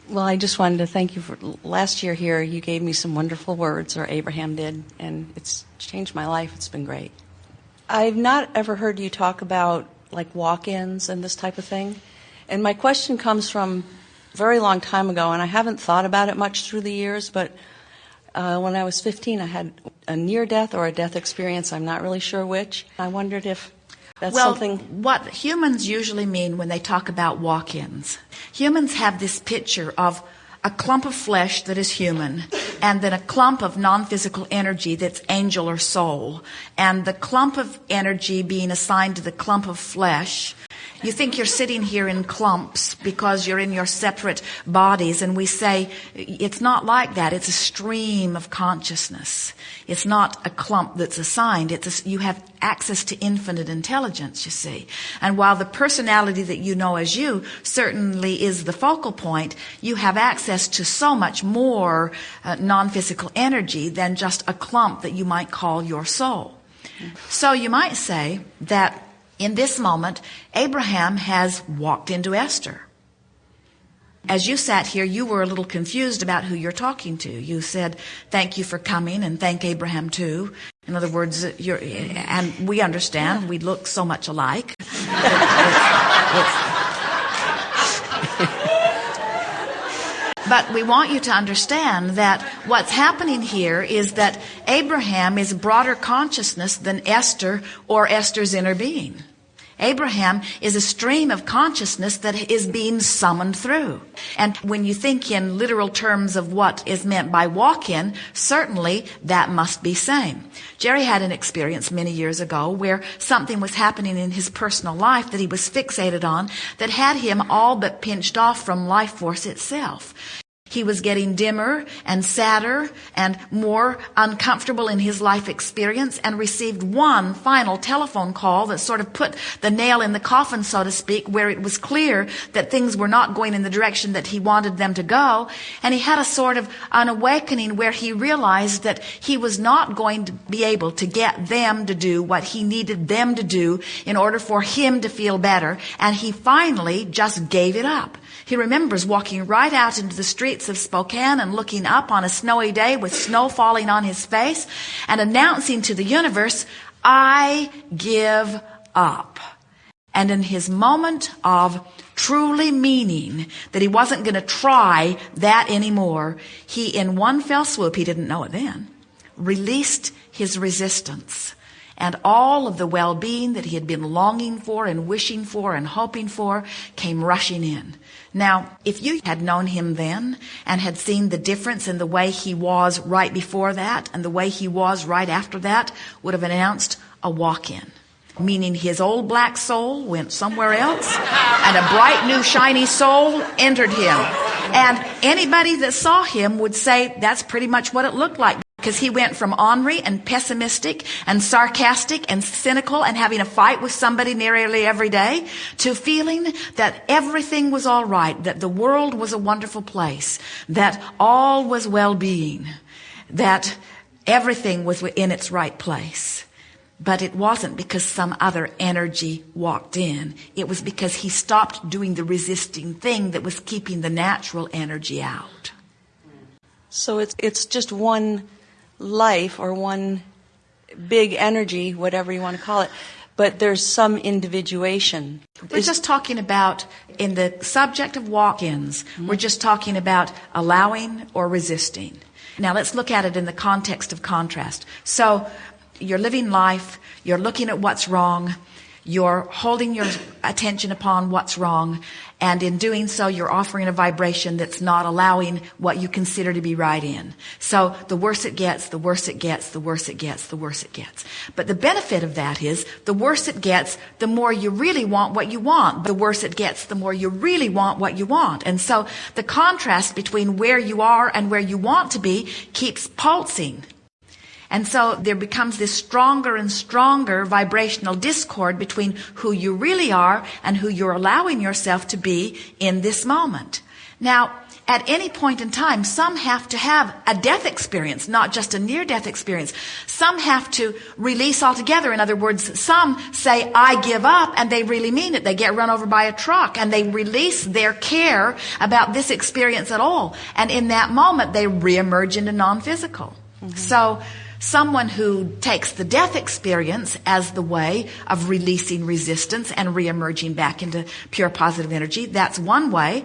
Well, I just wanted to thank you for last year here. You gave me some wonderful words, or Abraham did, and it's changed my life. It's been great. I've not ever heard you talk about like walk-ins and this type of thing. And my question comes from a very long time ago, and I haven't thought about it much through the years, but when I was 15, I had a near-death or a death experience. I'm not really sure which. I wondered if that's something. What humans usually mean when they talk about walk-ins, humans have this picture of a clump of flesh that is human, and then a clump of non-physical energy that's angel or soul. And the clump of energy being assigned to the clump of flesh, you think you're sitting here in clumps because you're in your separate bodies, and we say it's not like that. It's a stream of consciousness. It's not a clump that's assigned. You have access to infinite intelligence, you see. And while the personality that you know as you certainly is the focal point, you have access to so much more non-physical energy than just a clump that you might call your soul. So you might say that in this moment, Abraham has walked into Esther. As you sat here, you were a little confused about who you're talking to. You said, thank you for coming, and thank Abraham too. In other words, and we understand, we look so much alike. But we want you to understand that what's happening here is that Abraham is broader consciousness than Esther or Esther's inner being. Abraham is a stream of consciousness that is being summoned through. And when you think in literal terms of what is meant by walk-in, certainly that must be same. Jerry had an experience many years ago where something was happening in his personal life that he was fixated on that had him all but pinched off from life force itself. He was getting dimmer and sadder and more uncomfortable in his life experience, and received one final telephone call that sort of put the nail in the coffin, so to speak, where it was clear that things were not going in the direction that he wanted them to go. And he had a sort of an awakening where he realized that he was not going to be able to get them to do what he needed them to do in order for him to feel better. And he finally just gave it up. He remembers walking right out into the streets of Spokane and looking up on a snowy day with snow falling on his face and announcing to the universe, I give up. And in his moment of truly meaning that he wasn't going to try that anymore, he, in one fell swoop, he didn't know it then, released his resistance. And all of the well-being that he had been longing for and wishing for and hoping for came rushing in. Now, if you had known him then and had seen the difference in the way he was right before that and the way he was right after that, would have announced a walk-in. Meaning his old black soul went somewhere else and a bright new shiny soul entered him. And anybody that saw him would say that's pretty much what it looked like. Because he went from ornery and pessimistic and sarcastic and cynical and having a fight with somebody nearly every day to feeling that everything was all right, that the world was a wonderful place, that all was well-being, that everything was in its right place. But it wasn't because some other energy walked in. It was because he stopped doing the resisting thing that was keeping the natural energy out. So it's just one life or one big energy, whatever you want to call it, but there's some individuation. We're just talking about, in the subject of walk-ins, we're just talking about allowing or resisting. Now let's look at it in the context of contrast. So you're living life, you're looking at what's wrong, you're holding your attention upon what's wrong, and in doing so, you're offering a vibration that's not allowing what you consider to be right in. So the worse it gets, the worse it gets, the worse it gets, the worse it gets. But the benefit of that is, the worse it gets, the more you really want what you want. The worse it gets, the more you really want what you want. And so the contrast between where you are and where you want to be keeps pulsing. And so there becomes this stronger and stronger vibrational discord between who you really are and who you're allowing yourself to be in this moment. Now, at any point in time, some have to have a death experience, not just a near-death experience. Some have to release altogether. In other words, some say, I give up, and they really mean it. They get run over by a truck, and they release their care about this experience at all. And in that moment, they reemerge into non-physical. Mm-hmm. So someone who takes the death experience as the way of releasing resistance and reemerging back into pure positive energy, that's one way.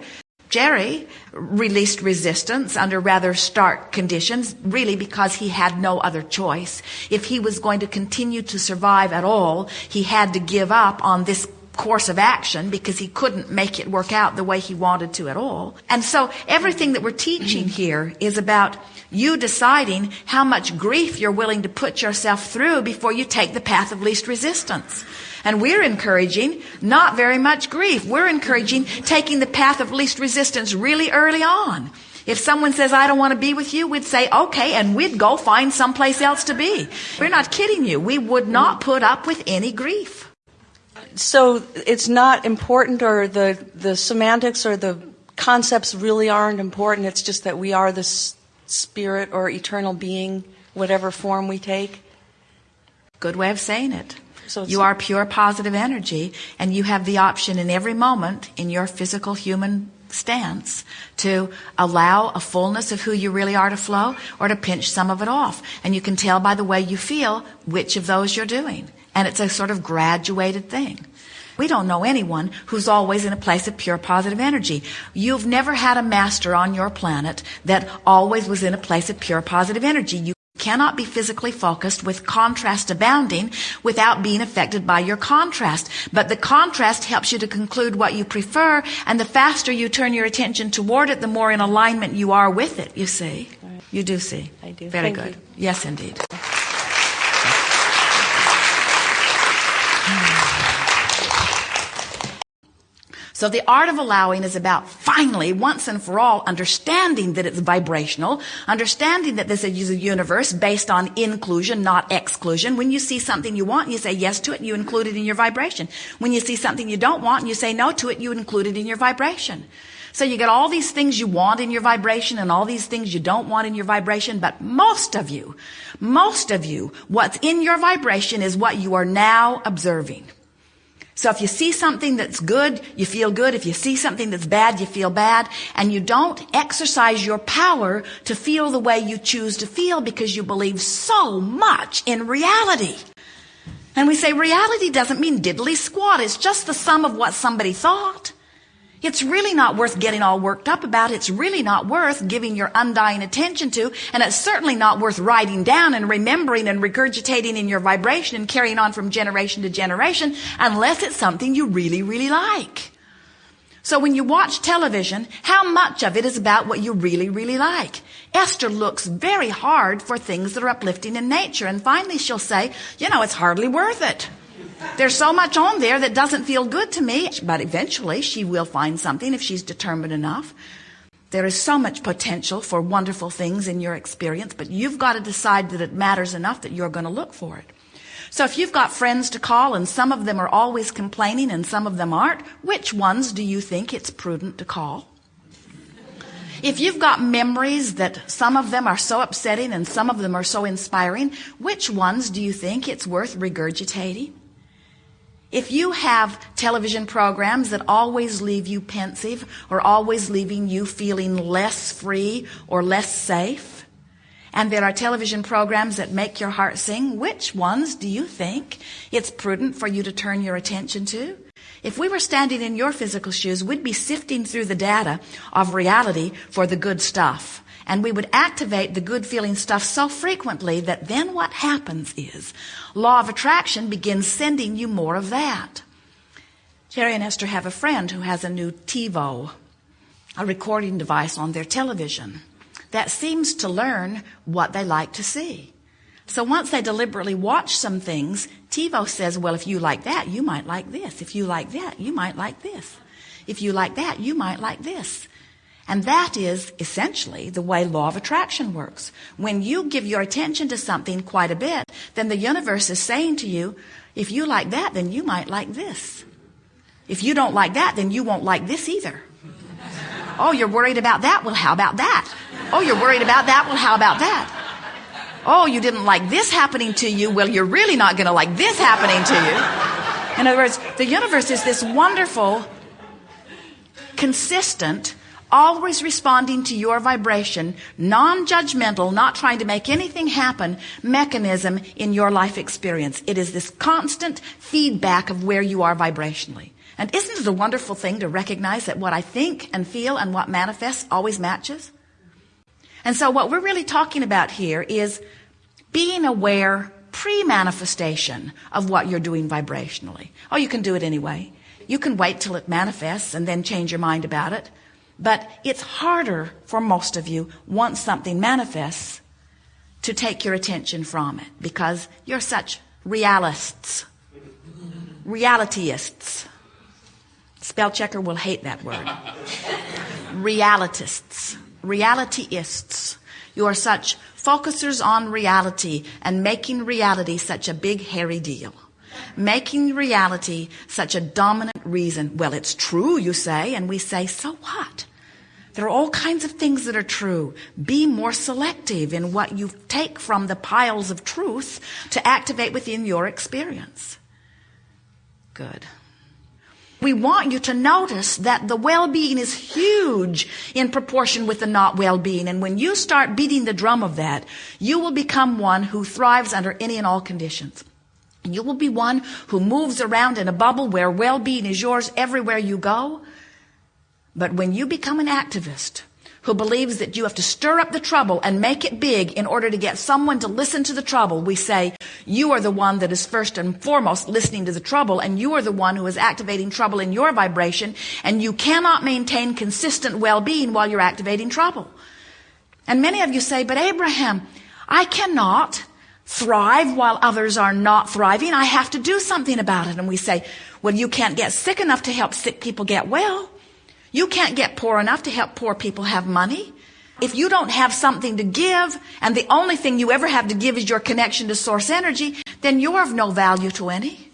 Jerry released resistance under rather stark conditions, really because he had no other choice. If he was going to continue to survive at all, he had to give up on this course of action because he couldn't make it work out the way he wanted to at all. And so everything that we're teaching here is about you deciding how much grief you're willing to put yourself through before you take the path of least resistance. And we're encouraging not very much grief. We're encouraging taking the path of least resistance really early on. If someone says, I don't want to be with you, we'd say, okay, and we'd go find someplace else to be. We're not kidding you. We would not put up with any grief. So it's not important, or the semantics or the concepts really aren't important. It's just that we are this spirit or eternal being, whatever form we take. Good way of saying it. So you are pure positive energy, and you have the option in every moment in your physical human stance to allow a fullness of who you really are to flow, or to pinch some of it off. And you can tell by the way you feel which of those you're doing. And it's a sort of graduated thing. We don't know anyone who's always in a place of pure positive energy. You've never had a master on your planet that always was in a place of pure positive energy. You cannot be physically focused with contrast abounding without being affected by your contrast. But the contrast helps you to conclude what you prefer, and the faster you turn your attention toward it, the more in alignment you are with it, you see. Right. You do see. I do. Very Thank good. you. Yes, indeed. So the art of allowing is about finally, once and for all, understanding that it's vibrational, understanding that this is a universe based on inclusion, not exclusion. When you see something you want, you say yes to it, and you include it in your vibration. When you see something you don't want, and you say no to it, you include it in your vibration. So you get all these things you want in your vibration and all these things you don't want in your vibration, but most of you, what's in your vibration is what you are now observing. So if you see something that's good, you feel good. If you see something that's bad, you feel bad. And you don't exercise your power to feel the way you choose to feel because you believe so much in reality. And we say reality doesn't mean diddly squat. It's just the sum of what somebody thought. It's really not worth getting all worked up about. It's really not worth giving your undying attention to. And it's certainly not worth writing down and remembering and regurgitating in your vibration and carrying on from generation to generation unless it's something you really, really like. So when you watch television, how much of it is about what you really, really like? Esther looks very hard for things that are uplifting in nature. And finally she'll say, it's hardly worth it. There's so much on there that doesn't feel good to me. But eventually she will find something if she's determined enough. There is so much potential for wonderful things in your experience, but you've got to decide that it matters enough that you're going to look for it. So if you've got friends to call and some of them are always complaining and some of them aren't, which ones do you think it's prudent to call? If you've got memories that some of them are so upsetting and some of them are so inspiring, which ones do you think it's worth regurgitating? If you have television programs that always leave you pensive or always leaving you feeling less free or less safe, and there are television programs that make your heart sing, which ones do you think it's prudent for you to turn your attention to? If we were standing in your physical shoes, we'd be sifting through the data of reality for the good stuff. And we would activate the good feeling stuff so frequently that then what happens is law of attraction begins sending you more of that. Jerry and Esther have a friend who has a new TiVo, a recording device on their television that seems to learn what they like to see. So once they deliberately watch some things, TiVo says, well, if you like that, you might like this. If you like that, you might like this. If you like that, you might like this. And that is essentially the way law of attraction works. When you give your attention to something quite a bit, then the universe is saying to you, if you like that, then you might like this. If you don't like that, then you won't like this either. Oh, you're worried about that? Well, how about that? Oh, you're worried about that? Well, how about that? Oh, you didn't like this happening to you? Well, you're really not going to like this happening to you. In other words, the universe is this wonderful, consistent, always responding to your vibration, non-judgmental, not trying to make anything happen mechanism in your life experience. It is this constant feedback of where you are vibrationally. And isn't it a wonderful thing to recognize that what I think and feel and what manifests always matches? And so what we're really talking about here is being aware pre-manifestation of what you're doing vibrationally. Oh, you can do it anyway. You can wait till it manifests and then change your mind about it. But it's harder for most of you, once something manifests, to take your attention from it because you're such realists. Realityists. Spell checker will hate that word. Realitists. Realityists. You are such focusers on reality and making reality such a big hairy deal. Making reality such a dominant reason. Well, it's true, you say, and we say, so what? There are all kinds of things that are true. Be more selective in what you take from the piles of truth to activate within your experience. Good. We want you to notice that the well-being is huge in proportion with the not well-being. And when you start beating the drum of that, you will become one who thrives under any and all conditions. You will be one who moves around in a bubble where well-being is yours everywhere you go. But when you become an activist who believes that you have to stir up the trouble and make it big in order to get someone to listen to the trouble, we say, you are the one that is first and foremost listening to the trouble, and you are the one who is activating trouble in your vibration, and you cannot maintain consistent well-being while you're activating trouble. And many of you say, but Abraham, I cannot thrive while others are not thriving. I have to do something about it. And we say, well, you can't get sick enough to help sick people get well. You can't get poor enough to help poor people have money. If you don't have something to give, and the only thing you ever have to give is your connection to source energy, then you're of no value to any.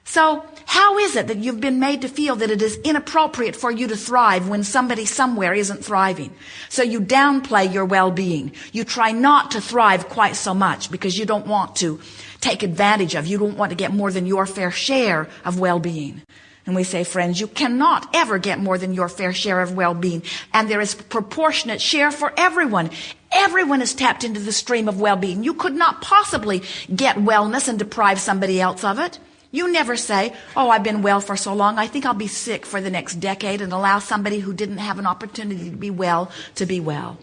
So how is it that you've been made to feel that it is inappropriate for you to thrive when somebody somewhere isn't thriving? So you downplay your well-being. You try not to thrive quite so much because you don't want to take advantage of, you don't want to get more than your fair share of well-being. And we say, friends, you cannot ever get more than your fair share of well-being. And there is proportionate share for everyone. Everyone is tapped into the stream of well-being. You could not possibly get wellness and deprive somebody else of it. You never say, oh, I've been well for so long, I think I'll be sick for the next decade, and allow somebody who didn't have an opportunity to be well to be well.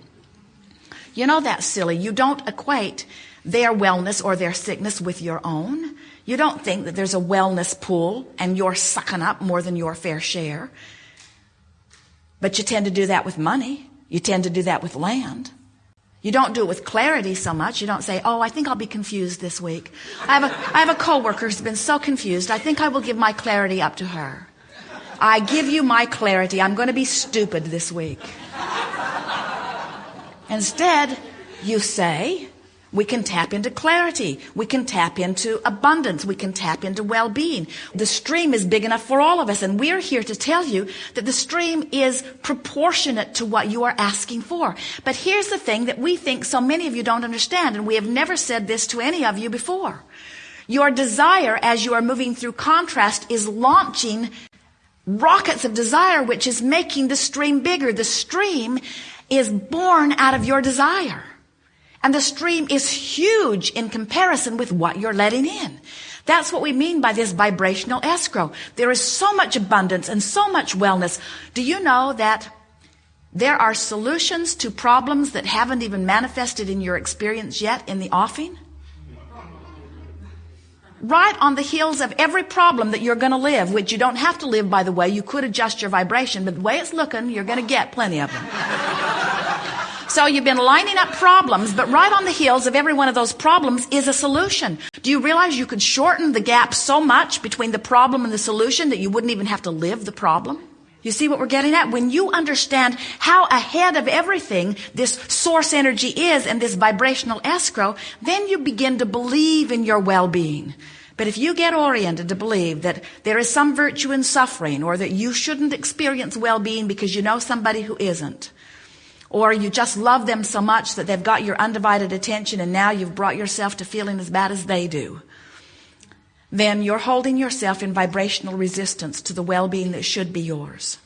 You know, that's silly. You don't equate their wellness or their sickness with your own. You don't think that there's a wellness pool and you're sucking up more than your fair share. But you tend to do that with money. You tend to do that with land. You don't do it with clarity so much. You don't say, oh, I think I'll be confused this week. I have a coworker who's been so confused. I think I will give my clarity up to her. I give you my clarity. I'm going to be stupid this week. Instead, you say, we can tap into clarity. We can tap into abundance. We can tap into well-being. The stream is big enough for all of us, and we're here to tell you that the stream is proportionate to what you are asking for. But here's the thing that we think so many of you don't understand, and we have never said this to any of you before. Your desire, as you are moving through contrast, is launching rockets of desire, which is making the stream bigger. The stream is born out of your desire. And the stream is huge in comparison with what you're letting in. That's what we mean by this vibrational escrow. There is so much abundance and so much wellness. Do you know that there are solutions to problems that haven't even manifested in your experience yet in the offing? Right on the heels of every problem that you're going to live, which you don't have to live, by the way. You could adjust your vibration, but the way it's looking, you're going to get plenty of them. So you've been lining up problems, but right on the heels of every one of those problems is a solution. Do you realize you could shorten the gap so much between the problem and the solution that you wouldn't even have to live the problem? You see what we're getting at? When you understand how ahead of everything this source energy is and this vibrational escrow, then you begin to believe in your well-being. But if you get oriented to believe that there is some virtue in suffering, or that you shouldn't experience well-being because you know somebody who isn't, or you just love them so much that they've got your undivided attention and now you've brought yourself to feeling as bad as they do, then you're holding yourself in vibrational resistance to the well-being that should be yours.